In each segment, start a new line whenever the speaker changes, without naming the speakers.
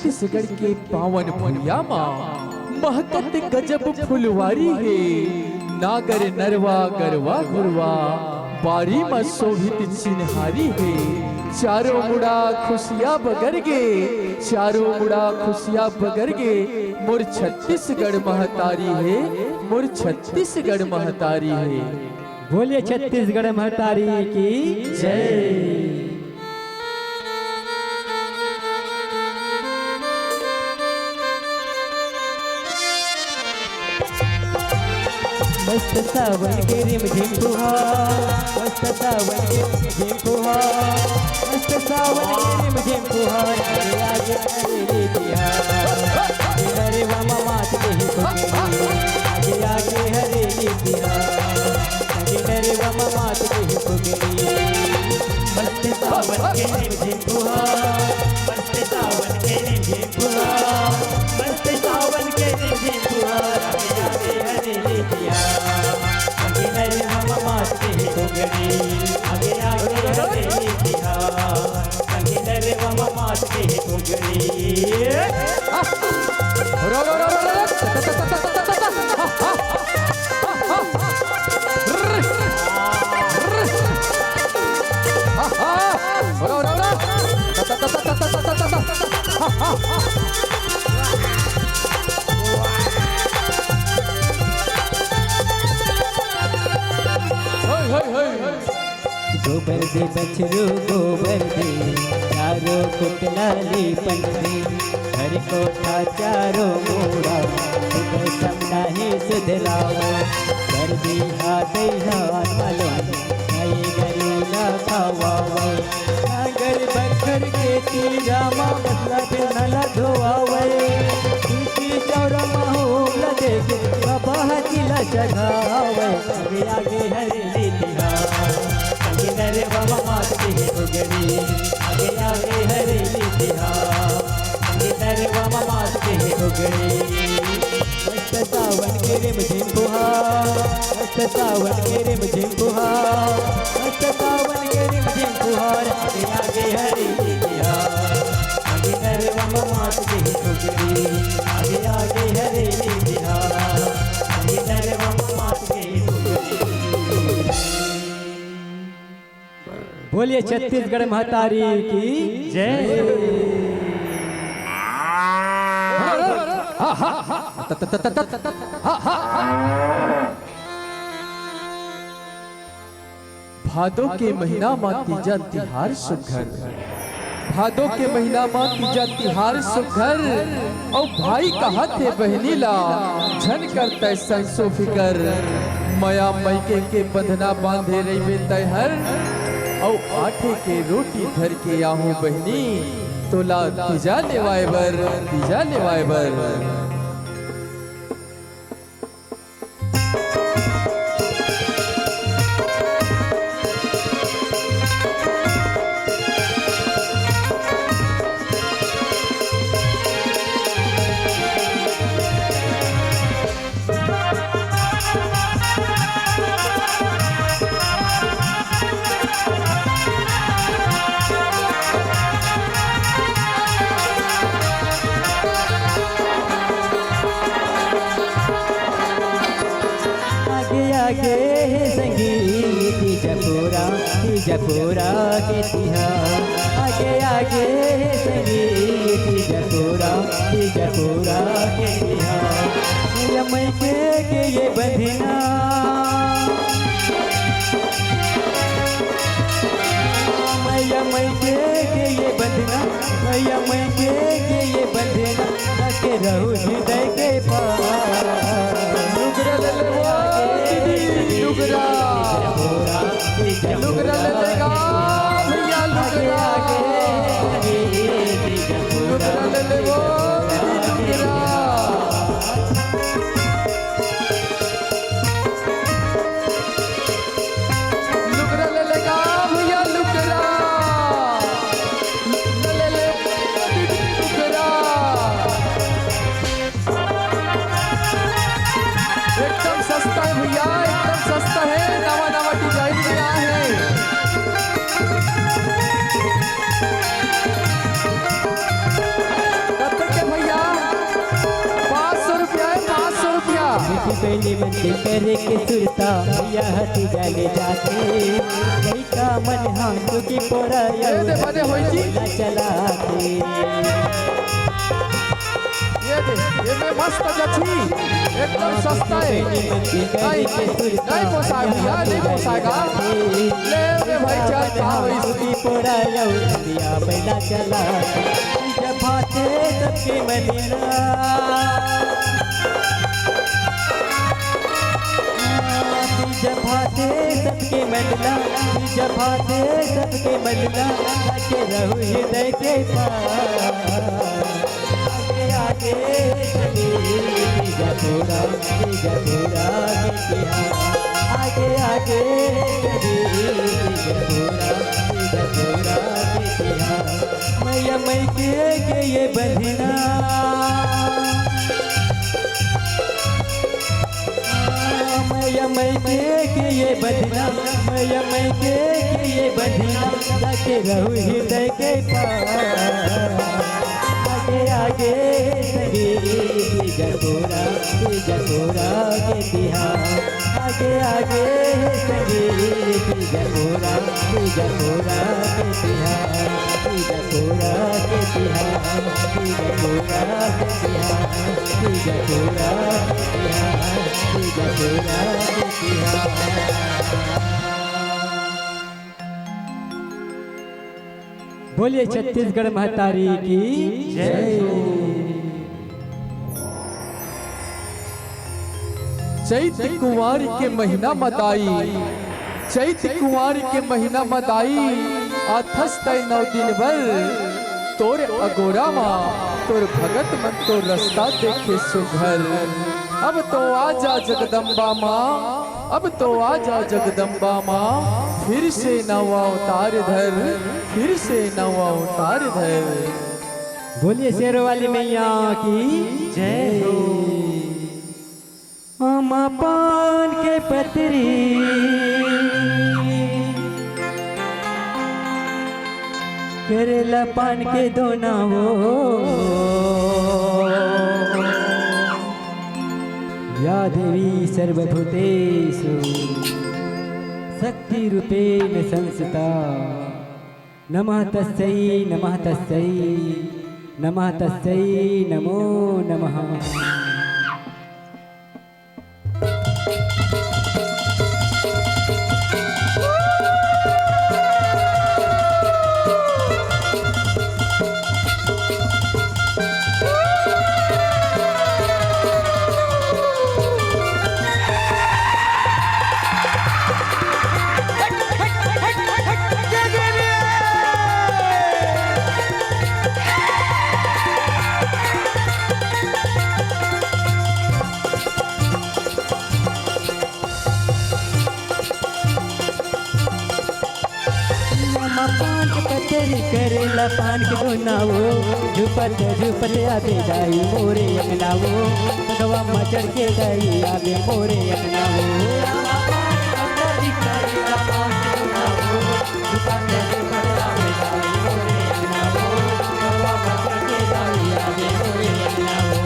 छत्तीसगढ़ के पावन भूया माँ महकत गजब फुलवारी है। नागर नरवा गरवा गुरवा बारी में शोभित चिन्हारी है। चारों मुड़ा खुशियाँ बगर गे, चारों मुड़ा खुशियाँ बगर गे। मोर छत्तीसगढ़ महतारी है, मोर छत्तीसगढ़ महतारी है।
बोलिए छत्तीसगढ़ महतारी की जय। मस्त सावन के रिम झिम फुहार, मस्त सावन के रिम झिम फुहार, मस्त सावन के रिम झिम फुहार। आगे आगे हरेली बिहार, हरे मामा मात के ही फुकरी। आगे आगे हरेली बिहार, हरे मामा मात के ही फुकरी। मस्त सावन के रिम झिम फुहार, मस्त सावन के रिम झिम फुहार, मस्त सावन के रिम झिम फुहार। आगे आगे हरेली बिहार, हरे मामा मात के ही फुकरी। आगे आगे हरेली बिहार, हरे मामा मात के ही फुकरी। गोबर दे बछरू गोबर दे, चारों कुटलाली पंडे। हर कोठा चारों मोड़ा, सुबह समना ही सुधलाओ। कर दी हाथ हाथ मलो, नई गरीला खावाओ। नागर बखर के तीरा माँ मसला फिर नला धोआवे। तुलसी चौरा महोला देखे, बाबा हथिला चढ़ावे। आगे आगे हरेली बिहार, हरे बाबा मात के ही फुकरी। आगे आगे हरेली बिहार, हरे बाबा मात के ही फुकरी। मस्त सावन के रिम झिम फुहार, मस्त सावन के रिम झिम फुहार, मस्त सावन के रिम झिम फुहार। आगे आगे हरेली बिहार, हरे बाबा मात के ही फुकरी। आगे आगे हरेली बिहार, हरे बाबा मात के ही फुकरी। बोलिए छत्तीसगढ़ महतारी की जय।
भादो के महीना माँ तीजा तिहार सुघर, भादो के महीना माँ तीजा तिहार सुघर। और भाई कहत है बहनी ला झन करते संसो फिकर। मया मैके के बंधना बांधे रही बे तैहर। औ आटे के रोटी धर के आहू बहनी, तोला तीजा लेवाए बर, तीजा लेवाए बर।
आगे संगीत जपूरा जपूरा के तिहार। आगे आगे संगीत जपूरा जपूरा के तिहार। यमई के ये बंधना, यमई के ये बंधना, यमई के ये बंधना। के रहू हृदय के पार। लुगरा लुगरा लेगा भैया, लुगरा लुगरा ले ले वो लुगरा। लुगरा ले लेगा भैया, लुगरा ले ले लुगरा। एकदम सस्ता है भैया, एकदम सस्ता है। नवा नवा डिजाइन में आया है। बेनी मंदी करे के सुरता मैया हती जाले जाके गई का मन हाँ तुकी पोरा
दे बने होई जी
चला के
ये में मस्त जची एकदम सस्ता है नहीं पोसाएगा नहीं पोसाएगा ले भाई चल पाओ
इसकी पोरा दिया बैला चला जब भाते सबके मदीना जब भाते सबके मदला जब भाते सबके मदला के रहू हृदय के पार आगे जपूरा जपूरा आगे आगे जपूरा जपूरा मैया मई के ये बंधना मैया मई के ये बंधना मैया मई के ये बंधना जाके रहू हृदय के पार आगे जगोरा जगोरा के तिहार आगे आगे जगोरा जगोरा के तिहार जगोरा के तिहार जगोरा के तिहार जगोरा के तिहार जगोरा के तिहार। बोलिए छत्तीसगढ़ महतारी की जय।
चैत कुंवार के महीना मदाई चैत कुंवार के महीना मदाई आथस तय 9 दिन भर तोर अगोरा माँ तोर भगत मन तो रास्ता देखे सुघर अब तो आजा जगदम्बा माँ अब तो आजा जगदम्बा माँ फिर से नवा अवतार धर फिर से नवा अवतार धर।
बोलिए शेरों वाली मैया की जय हो। अमा पान के पतरी करेला पान के दोना हो या देवी सर्वभूतेषु शक्ति रूपेण संस्थिता नमः तस्यै नमः तस्यै नमः तस्यै नमो नमः। करेला पान के दोनावो झुपत झुपत आबे दाई मोरे अंगनावो भगवा मचर के दाई आबे मोरे अंगनावो करेला पान के दोनावो झुपत झुपत आबे दाई मोरे अंगनावो भगवा मचर के दाई आबे मोरे अंगनावो।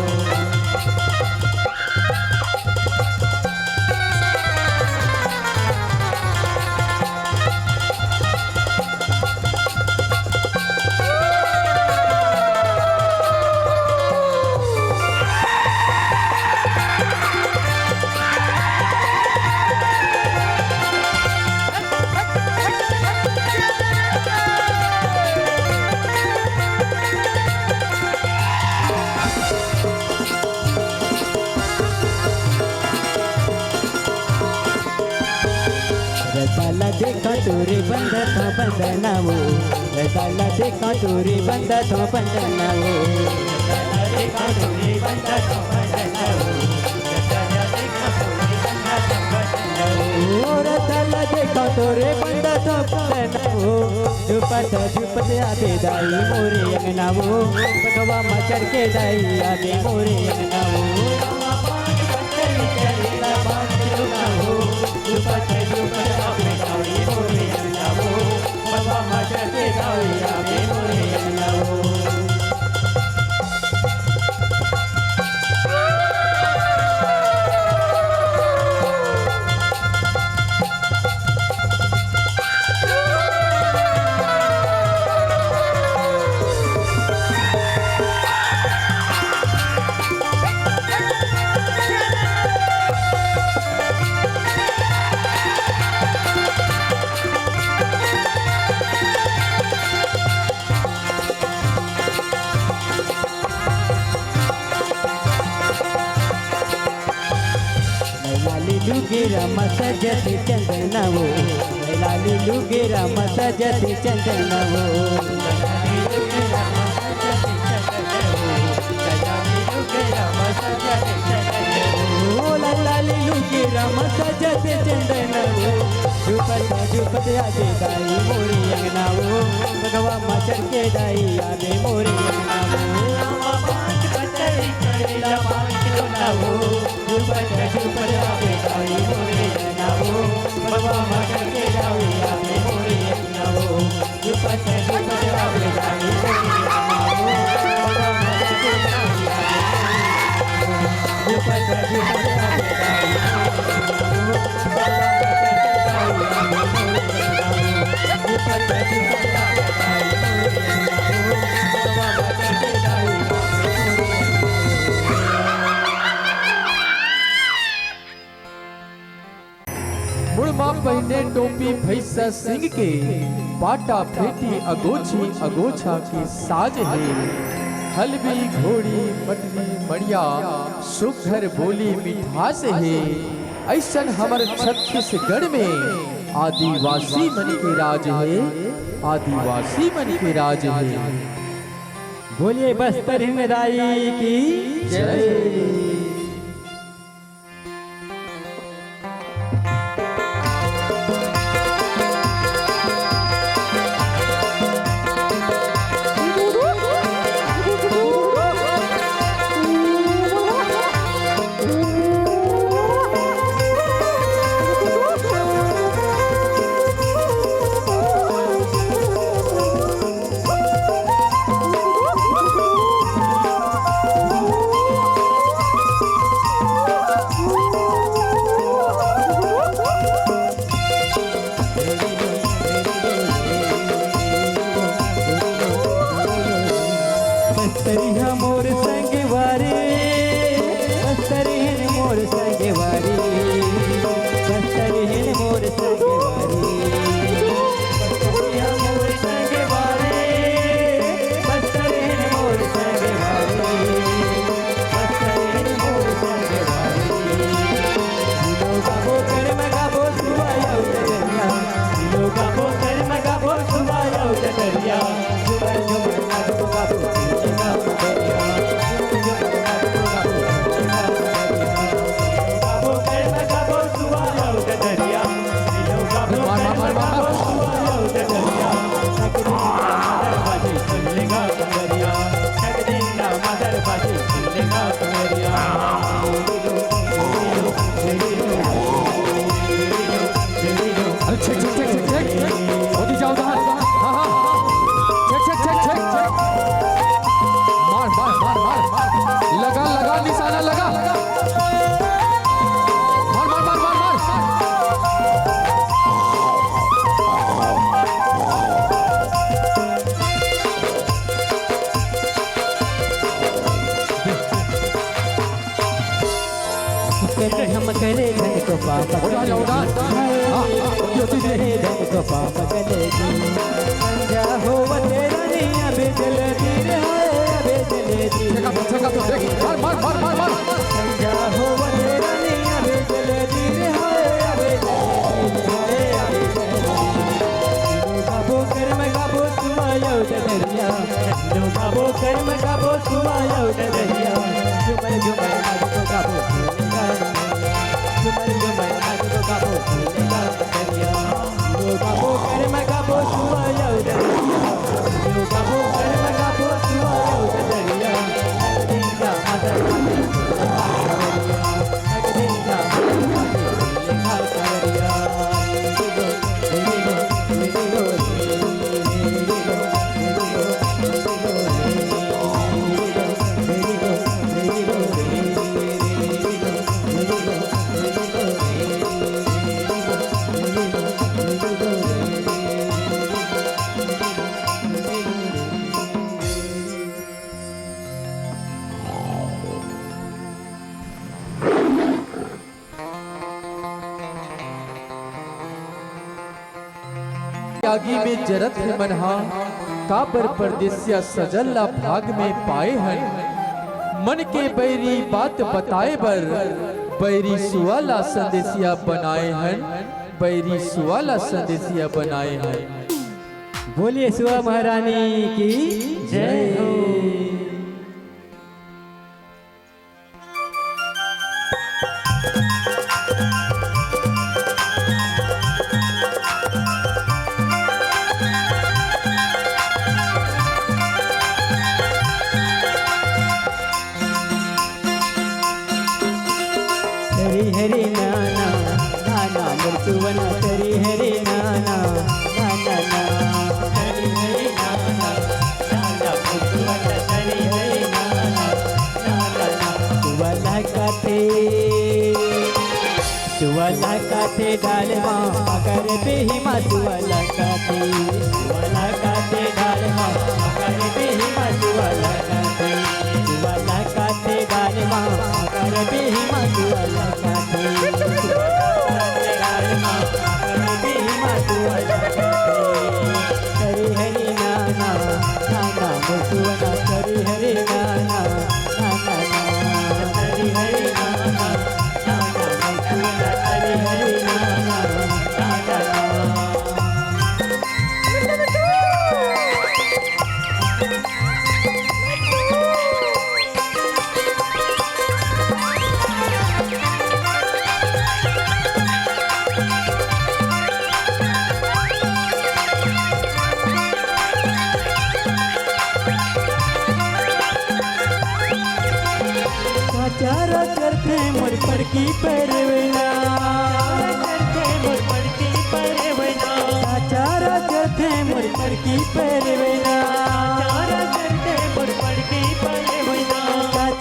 रसाला देखा तोरे बंदा था बंदनावो रसाला देखा तोरे बंदा था बंदनावो रसाला देखा तोरे बंदा था बंदनावो रसाला देखा तोरे बंदा था बंदनावो रसाला देखा तोरे बंदा था बंदनावो झुपत झुपत आबे दाई मोरे अंगनावो भगवा मचर के दाई आबे मोरे अंगनावो झुपत झुपत आबे दाई मोरे अंगनावो भगवा मचर के दाई आबे मोरे अंगनावो। लुगिरम सजति चंदनवो लाली लुगिरम सजति चंदनवो लाली लुगिरम सजति चंदनवो झुपत आजे दाई मोरी अंगनावो भगवा मचर के दाई आजे मोरी अंगनावो झुपत आजे दाई मोरी अंगनावो भगवा मचर के दाई आजे मोरी अंगनावो झुपत आजे दाई मोरी अंगनावो भगवा मचर के दाई आजे मोरी
मुड़मा पहने टोपी भैसा सिंह के पाटा फेटी अगोछी अगोछा की साज है हलवी घोड़ी मटनी मड़िया सुघर बोली मिठास है ऐसन हमर छत्तीसगढ़ में आदिवासी मन के राज है आदिवासी मन के राज है।
बोलिए बस्तर हिंदाई की जय। मोर संगवारी बस्तरिन मोर संगवारी बस्तरिन मोर संगवारी मोर संगवारी बस्तरिन मोर संगवारी बस्तरिन मोर संगवारी गाबो कर मगाबो सुवायो दरिया गाबो कर मगाबो सुवायो दरिया जुबर जुबर गाबो गाबो हम करे धन को पाप करे धन को पाप करे संजा हो तेरा नहीं अबे चल तीर है अबे चले तीर संजा हो तेरा नहीं अबे चल तीर है अबे गाबो कर्म गाबो सुमायो दरिया गाबो कर्म गाबो सुमायो दरिया जुमर जुमर गाबो जुमर जुमर गाबो दरिया गाबो कर्म गाबो सुमायो दरिया गाबो कर्म गाबो सुमायो दरिया दीदा मदर दीदा
आगी में जरत है मनहा काबर परदेसिया सजल्ला भाग में पाए हन मन के बैरी बात बताए बर बैरी सुवाला संदेशिया बनाए हैं, बैरी सुवाला संदेशिया बनाए हैं।
बोलिए सुआ महारानी की जय हो। हरी हरी नाना नाना मुर्चुवना हरी हरी नाना नाना ना हरी हरी नाना नाना मुर्चुवना हरी हरी नाना नाना ना सुवाला काथे डालमा मकर बेहिमा सुवाला काथे डालमा मकर बेहिमा सुवाला काथे डालमा मकर बेहिमा सुवाला काथे डालमा मकर बेहिमा सुवाला काथे। हरी हरी नाना नाना मुर्चुवना हरी हरी नाना नाना ना हरी हरी नाना नाना मुर्चुवना हरी हरी नाना नाना ना। चारा करते मोर पड़की परवना करते मोर पड़की परवना चारा करते मोर पड़की परवना चारा करते मोर पड़की परवना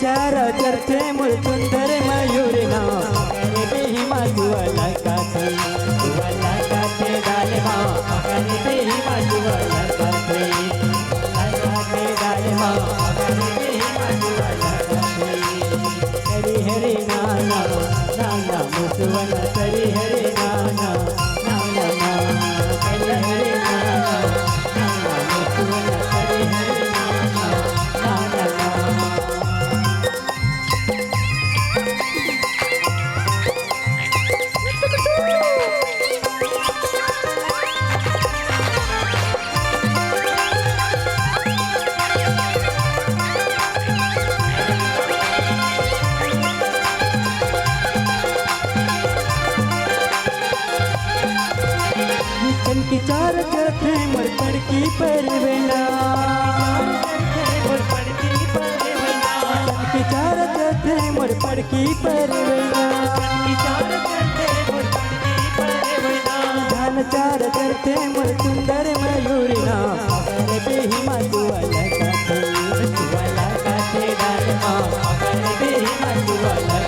चारा करते मोर सुंदर मयूरना करे बेहिमा सुवाला काथे डालमा करे बेहिमा सुवाला काथे डालमा करे बेहिमा सुवाला काथे। हरी हरी नाना नाना मुर्चुवना हरी हरी नाना नाना ना हरी हरी नाना नाना मुर्चुवना हरी हरी नाना नाना ना। की चार करते मोर पड़की परवना की चार करते मोर पड़की परवना धान चार करते मोर सुंदर मयूरना करे बेहिमा सुवाला काथे डालमा करे बेहिमा सुवाला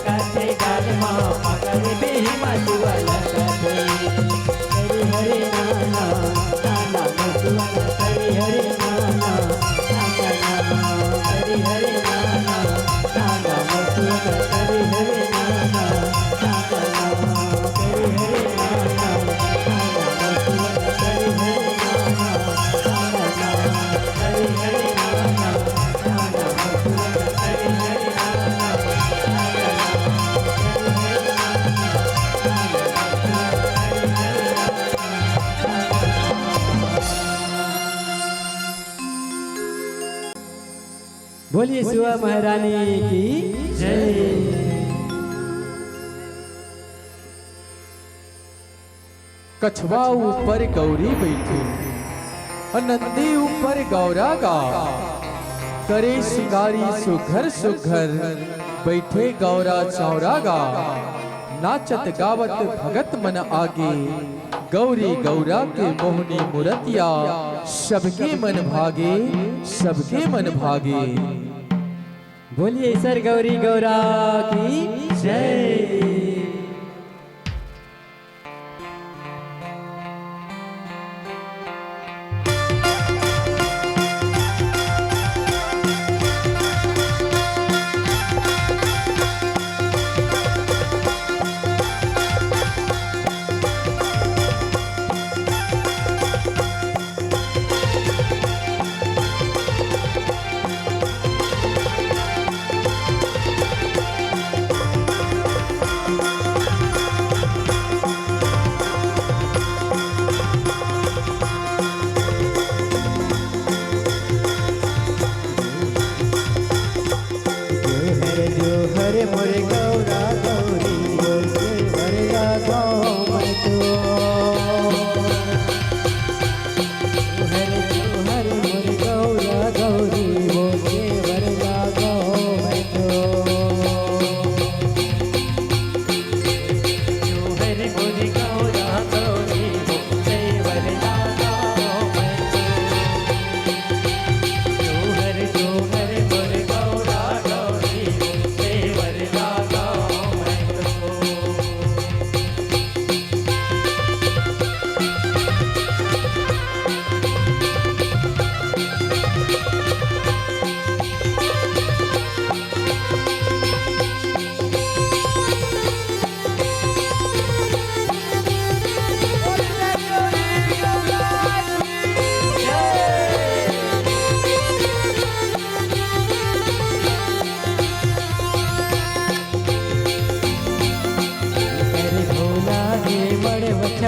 काथे डालमा करे बेहिमा सुवाला काथे। हरी हरी नाना नाना मुर्चुवना हरी हरी नाना नाना ना हरी हरी नाना नाना मुर्चुवना हरी हरी नाना नाना ना हरी हरी नाना नाना मुर्चुवना हरी हरी नाना नाना ना हरी हरी नाना नाना मुर्चुवना हरी हरी नाना नाना ना। बोलिए सुआ महारानी की जय।
कछवा ऊपर गौरी बैठी, नंदी ऊपर गौरा गा, करे शिकारी सुघर सुघर, बैठे गौरा चौरा गा। नाचत गावत भगत मन आगे, गौरी गौरा के मोहनी मूर्तिया, सबके मन भागे सबके मन भागे।
बोलिए सर गौरी गौरा की जय।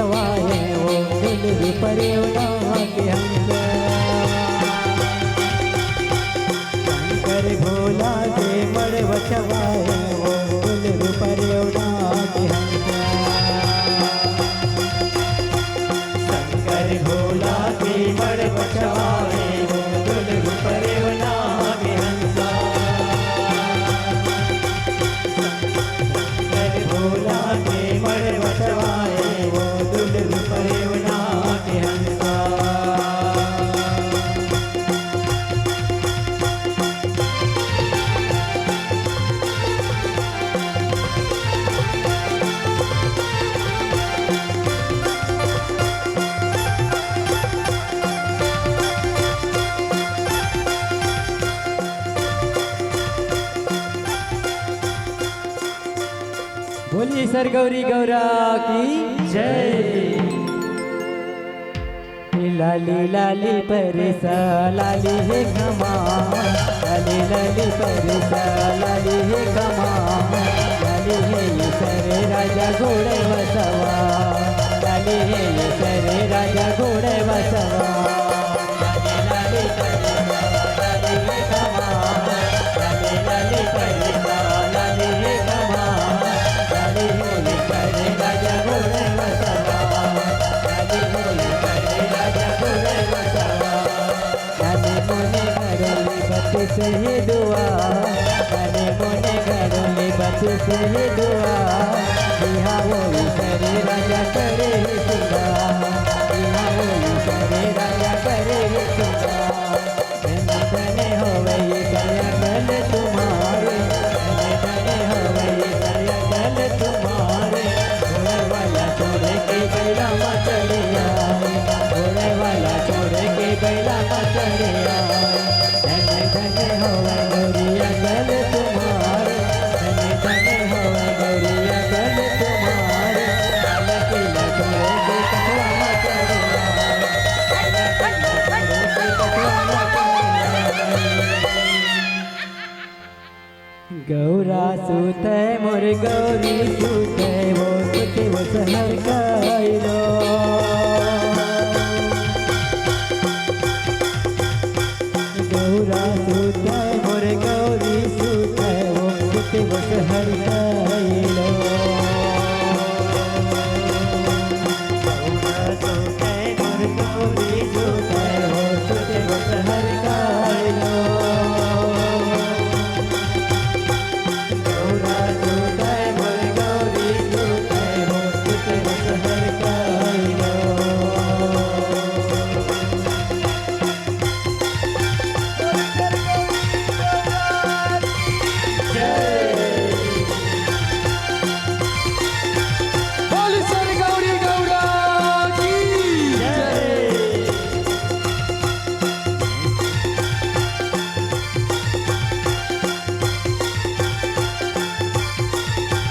बचवाए वो दुलरू परियोना के हंस शंकर भोला के मड़ बचवाए वो दुलरू परियोना के हंस शंकर भोला के मड़ बचवाए वो दुलरू परियोना के हंस भोला के मड़ बचवाए वो दुलरू परियोना के हंसा बोलिए सर गौरी गौरा की जय। लाली लाली परसा लाली है खमा लाली लाली परसा लाली है खमा लाली है ये सरे राजा घोड़े बसवा लाली है ये सरे राजा घोड़े बसवा लाली लाली परसा लाली है खमा लाली लाली परसा लाली है खमा लाली है ये सरे राजा घोड़े बसवा लाली है ये सरे राजा घोड़े बसवा लाली मोने घरोली बत से ही दुआ लाली मोने घरोली बत से ही दुआ बिहा वो सरे राजा करे ही सुगा बिहा वो सरे राजा करे ही सुगा धने धने होवे ये कल्या गल तुम्हारे धने धने होवे ये कल्या गल तुम्हारे घोड़े वाला छोड़े के बैला मा चले आए घोड़े वाला छोड़े के बैला मा चले आए धने धने होवे गौरिया गल तुम्हारे धने धने होवे गौरिया गल तुम्हारे लकीला छोड़े के कटवा मा चले आए लकीला छोड़े के कटवा मा चले आए गौरा सुते मोर गौरी सुते वो सुते वो सहर काइलो गौरा सुते मोर गौरी सुते वो सुते वो सहर काइलो गौरा सुते मोर गौरी सुते वो सुते वो सहर काइलो गौरा सुते मोर गौरी सुते वो सुते वो सहर काइलो
बोल सर गौरी गौरा की जय।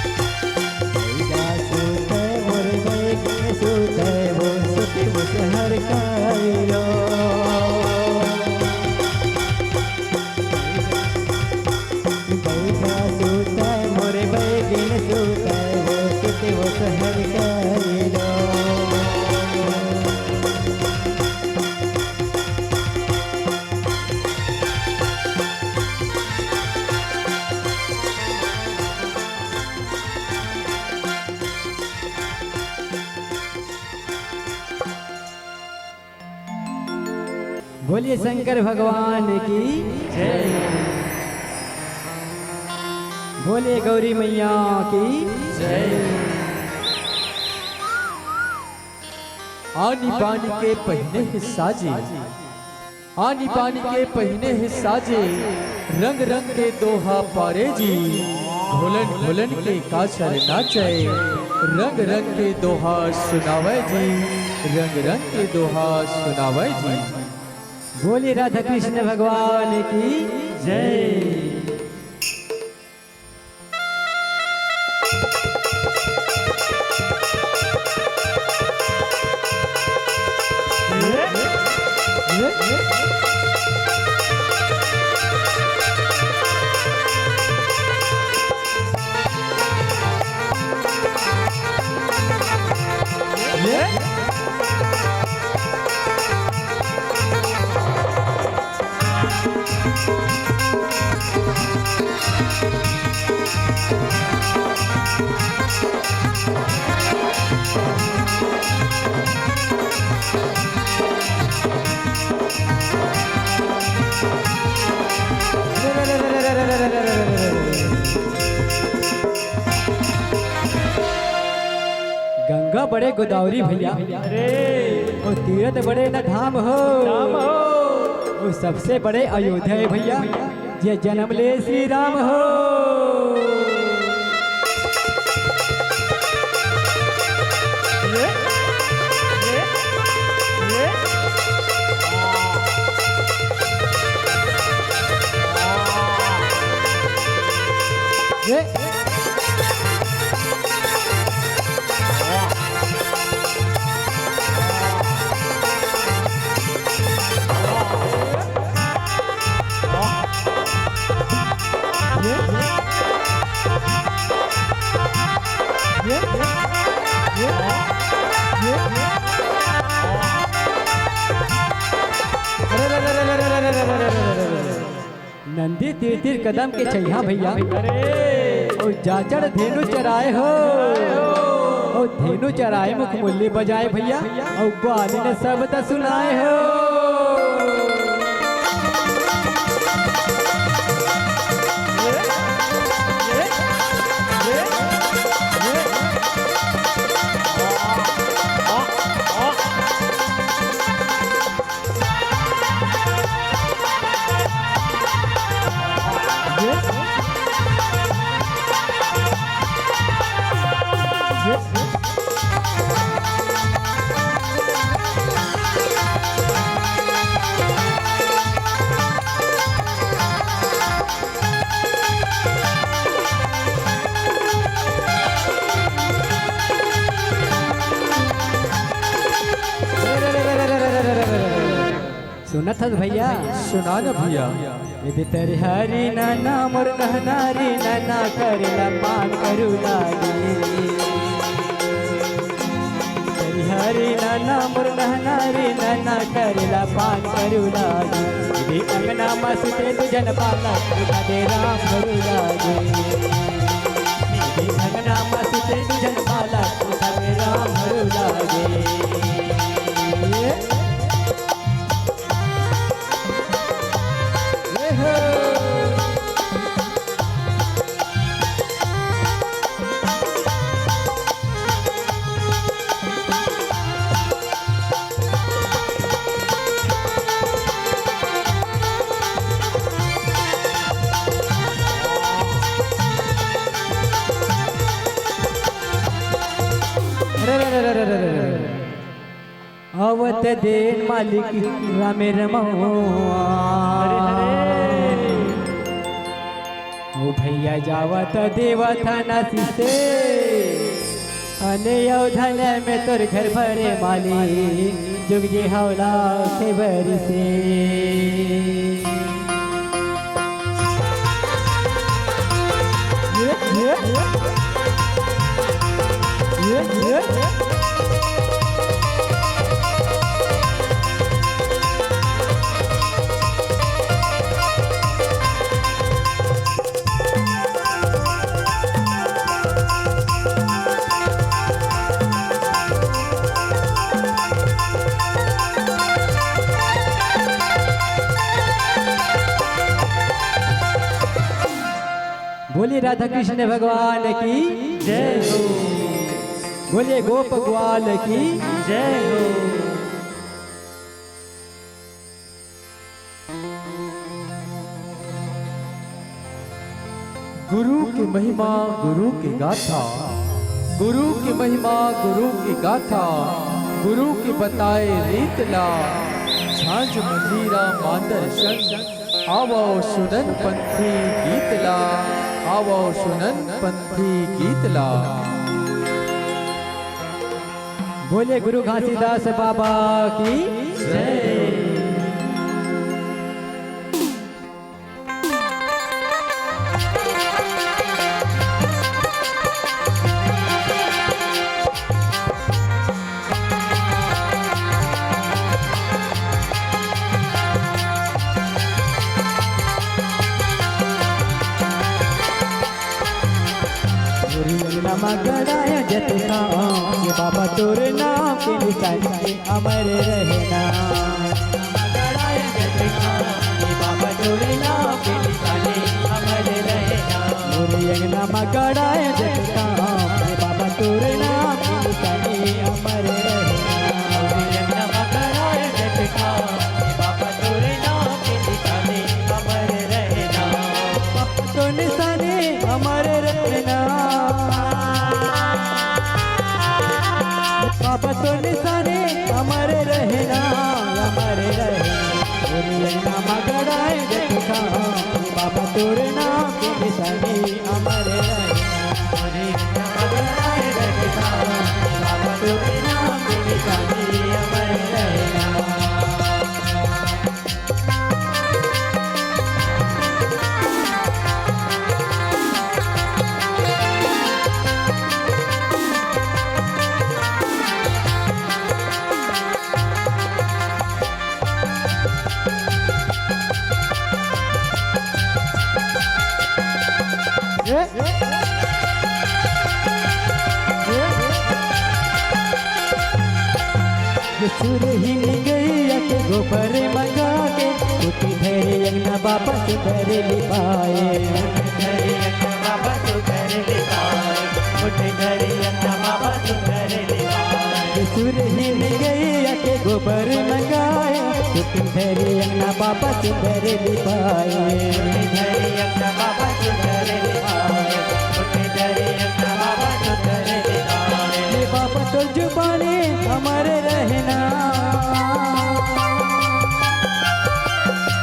गौरा सुते मोर गौरी सुते वो सुते वो सहर काइलो गौरा सुते मोर बैगिन सुते वो सुते वो सहर काइलो बोलिए शंकर भगवान की जय। बोलिए गौरी मैया की जय।
आनी पानी के पहिने ही साजे आनी पानी के पहिने ही साजे रंग रंग के दोहा पारे जी घुलन घुलन के काछल नाचे रंग रंग के दोहा सुनावे जी रंग रंग के दोहा सुनावे जी।
बोलिए राधा कृष्ण भगवान की जय।
Yeah.
बड़े गोदावरी भैया, वो तीरथ बड़े न धाम हो, वो सबसे बड़े अयोध्या है भैया, ये जन्म ले श्री राम हो। नंदी तीर तीर कदम के छैया भैया, ओ जाचड़ धेनु चराए हो, ओ धेनु चराए मुख मुल्ली बजाए भैया, और ग्वाली ने सब त सुनाए हो। सुनत हस भैया,
सुना न भैया।
यदि तेरे हरी नाना मोर नहनारी नाना करेला पान करू लागी, तेरी हरी नाना मोर नहनारी नाना करेला पान करू लागी, यदि अंगना मस्ते तुझन पाला उठा दे राम करू लागी, यदि अंगना मस्ते तुझन पाला उठा दे राम करू लागी। आवत देन मालिक रामे रमहुआ, ओ भैया जावत देवत नसी से, अने अवधन में तोर घर भरे माली, जुग जी हौला के बरी से। बोलिए राधा कृष्ण भगवान की जय हो, बोलिए गोप ग्वाल की जय हो।
गुरु की महिमा गुरु की गाथा, गुरु की महिमा गुरु की गाथा, गुरु की बताए रीत ला, झांझ मंजीरा मादर्शन, आवो सुनन पंथी गीत ला, आवो सुनन पंथी गीत ला।
बोले गुरु घासीदास बाबा की जय। गड़ाया जतना ये बाबा तोरे नाम के निशानी अमर रहना, गड़ाया जतना ये बाबा तोरे नाम के निशानी अमर रहना, मोरे अंगना में गड़ाया जतना ये बाबा तोरे नाम के निशानी अमर तोरे नाम के निशानी अमर रहना मोरे मगराए रखता बाबा तोरे नाम के निशानी अमर रहना सुर ही गैया के गोबर मंगा के उठी धरे अंगना बाबा से घर लिपाए धरे अंगना बाबा से घर लिपाए उठी धरे अंगना बाबा से घर लिपाए सुर ही गैया के गोबर मंगाए उठी धरे अंगना बाबा से घर लिपाए धरे अंगना बाबा से घर लिपाए उठी धरे अंगना बाबा से घर लिपाए बाबा तो जुबानी हमारे रहना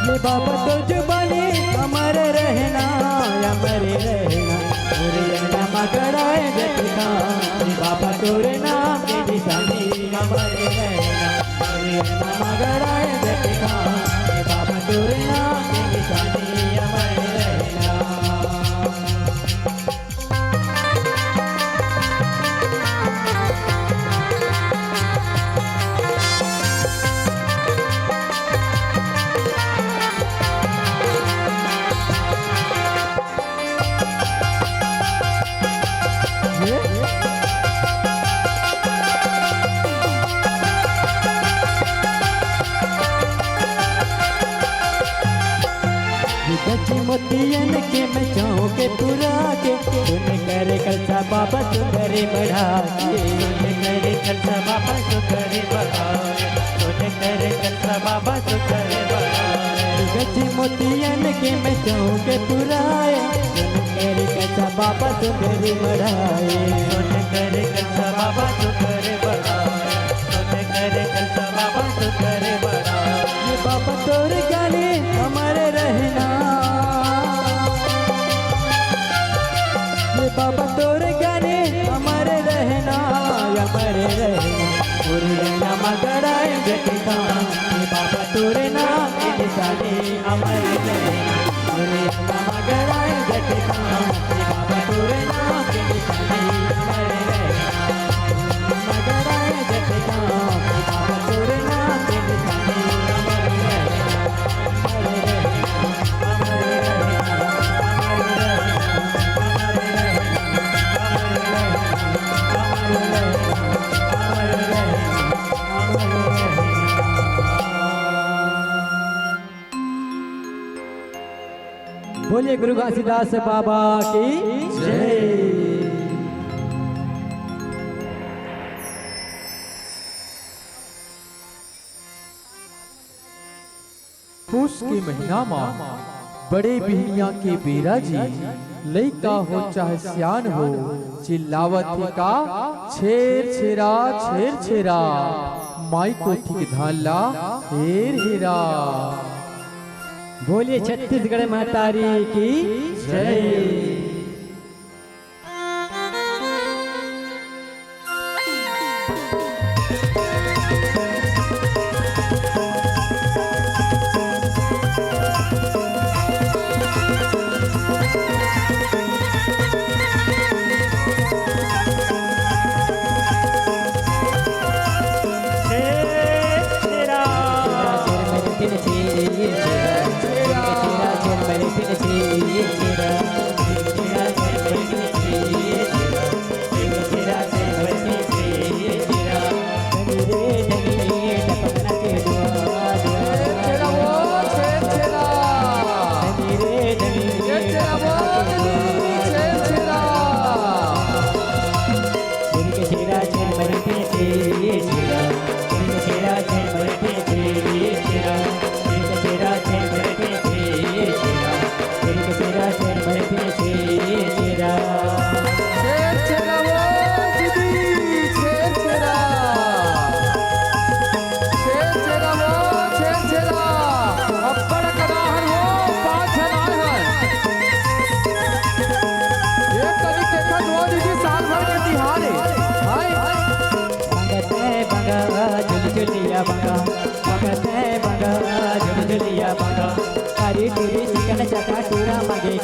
ये बाबा तो जुबानी हमारे रहना हमारे रहना पूरे अंगना मगराए जटका ये बाबा तोरे नाम के निशानी हमारे रहना पूरे अंगना मगराए जटका ये बाबा तोरे नाम के निशानी हमारे रहना मोतियन के मैं चाहूँ के पुरा के तूने करे कलसा बाबा तू करे बढ़ा के तूने करे कलसा बाबा तू करे बढ़ा तूने करे कलसा बाबा तू करे बढ़ा गज मोतियन के मैं चाहूँ के पुराए तूने करे कलसा बाबा तू करे बढ़ाए तूने करे कलसा बाबा तू करे बढ़ाए तूने करे कलसा बाबा तू करे बढ़ाए ये बाबा तोरे गाने हमारे रहना बाबा तोरे गाने हमारे रहना हमारे रहना पूरे रहना मगराए जटका बाबा तोरे नाम के निशानी हमारे रहना पूरे रहना मगराए जटका बाबा तोरे नाम के निशानी हमारे रहना मगराए जटका बाबा तोरे नाम के निशानी हमारे बोलिए गुरु घासीदास बाबा की जय।
पुष के महीना में बड़े बिहनिया के बेरा जी लइका हो चाहे सियान हो चिल्लावत ही का छेर छेरा छेर छेरा माई को ठीक धाला हेर हेरा।
बोलिए छत्तीसगढ़ महतारी की जय।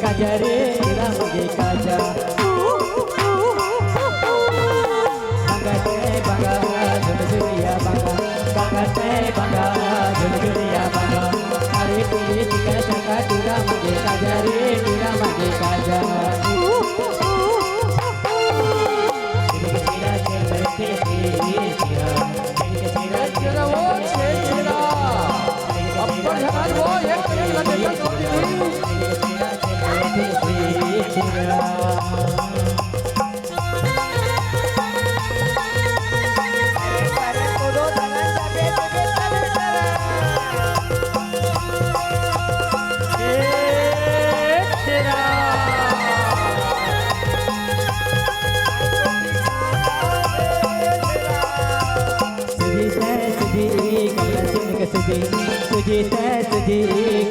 काजा रे टीरा मांगे काजा बंगा झुलझुलिया बंगा झुलझुलिया बंगा अरे तेरी चिका चका टीरा मांगे काजा रे टीरा मांगे काजा
तेरा वो छेड़ा अब्बर ध्यान वो एक मिनट लगेगा
तुझे तुझे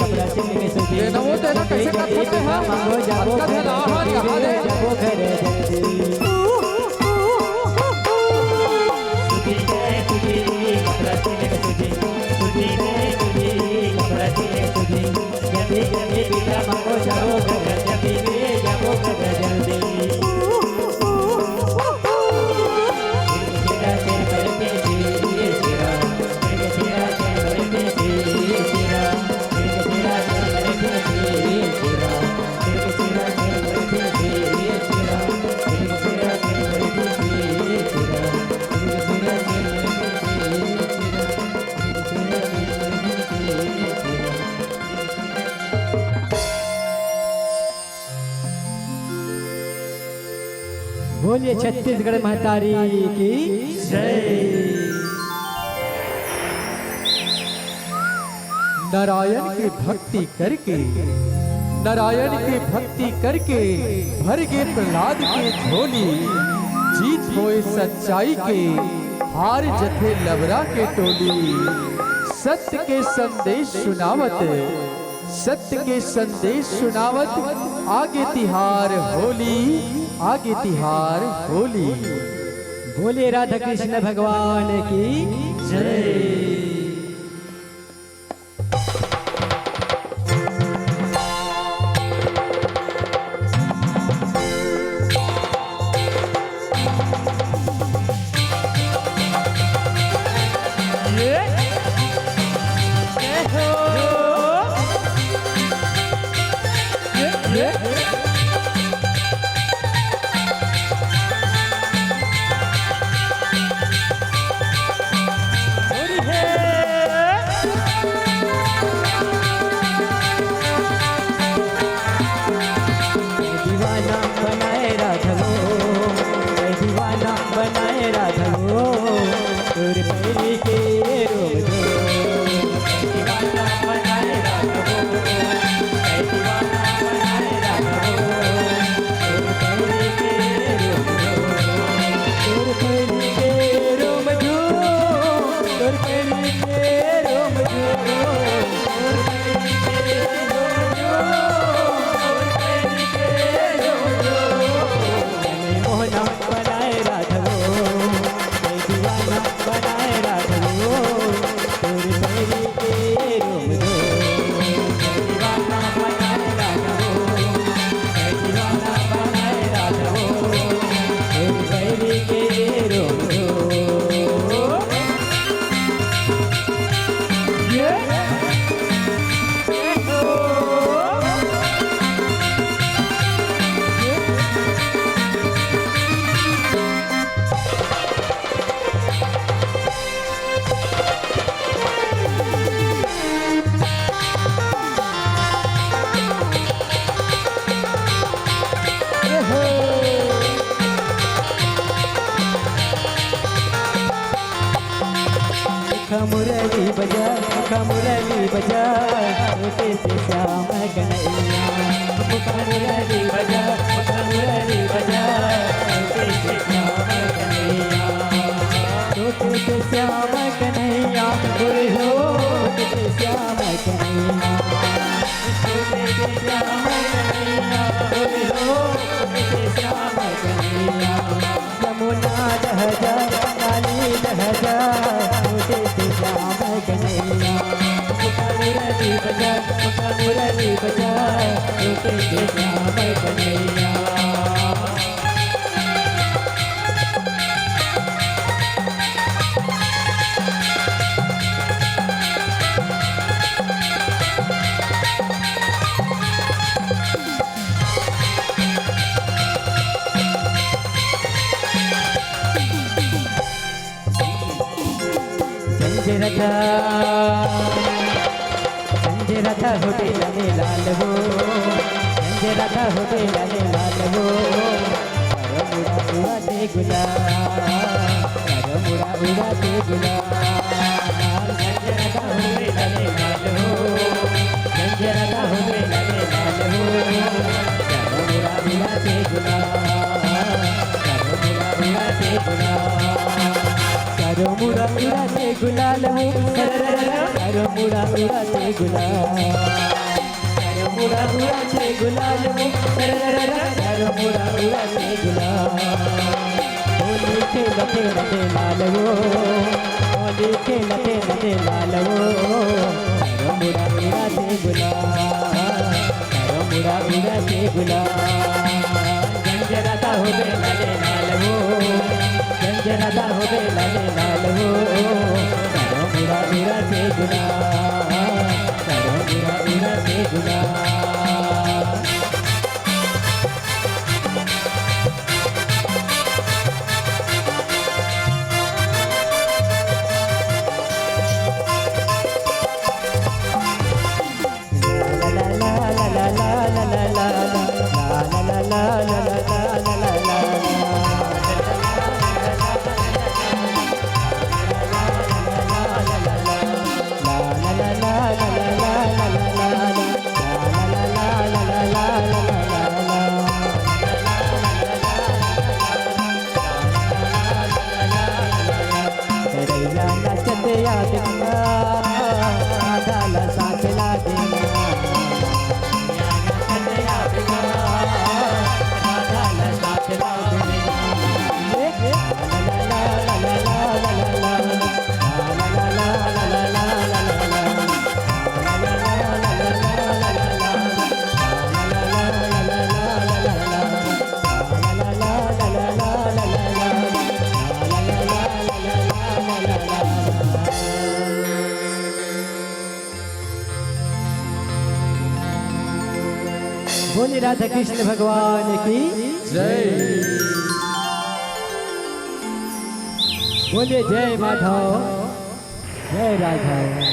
कपड़ा सिल के सुझे
ये नमो तेरा कैसे कर सकते हैं
मांगो जाबो
का ध्यान आहार यहाँ दे
जाबो घरे जल्दी तुझे कपड़ा सिल के सुझे तुझे कपड़ा सिल के सुझे जल्दी जल्दी बेटा मांगो जाबो घरे जल्दी जाबो घरे जल्दी बोलिए छत्तीसगढ़ महतारी की जय।
नारायण की भक्ति करके नारायण की भक्ति करके भर गए प्रहलाद के झोली जीत होए सच्चाई के हार जथे लबरा के टोली सत्य के संदेश सुनावत सत्य के संदेश सुनावत आगे तिहार होली आगे तिहार होली।
बोले राधा कृष्ण भगवान की जय। मुरली बजा छोटे से श्याम कन्हैया मुरली बजा छोटे से श्याम कन्हैया छोटे से श्याम कन्हैया बोले हो छोटे श्याम कन्हैया छोटे से श्याम कन्हैया बोले हो छोटे श्याम कन्हैया यमुना दहजा काली दहजा छोटे से श्याम कन्हैया मुरली बजा मुरली बजा टूटे के श्याम कन्हैया संजय रथा होटे लाले लाल वो संजय रथा होटे लाले लाल वो करो मुड़ा उड़ाते गुलाल करो मुड़ा उड़ाते गुलाल संजय रथा होटे लाले लाल वो संजय रथा होटे लाले लाल वो करो मुड़ा उड़ाते गुलाल करो मुड़ा उड़ाते गुलाल करो मुड़ा उड़ाते गुलाल हो करो मुड़ा उड़ाते गुलाल करो मुड़ा उड़ाते गुलाल हो करो मुड़ा उड़ाते गुलाल होली खेलते लते लाल हो होली खेलते लते लाल हो करो मुड़ा उड़ाते गुलाल करो मुड़ा उड़ाते गुलाल जंजराता हो बे लाले लाल हो जंजराता हो बे लाले लाल हो करो मुड़ा उड़ाते गुलाल करो मुड़ा उड़ाते गुलाल बोले राधा कृष्ण भगवान की
जय।
बोले जय माधव जय राधा।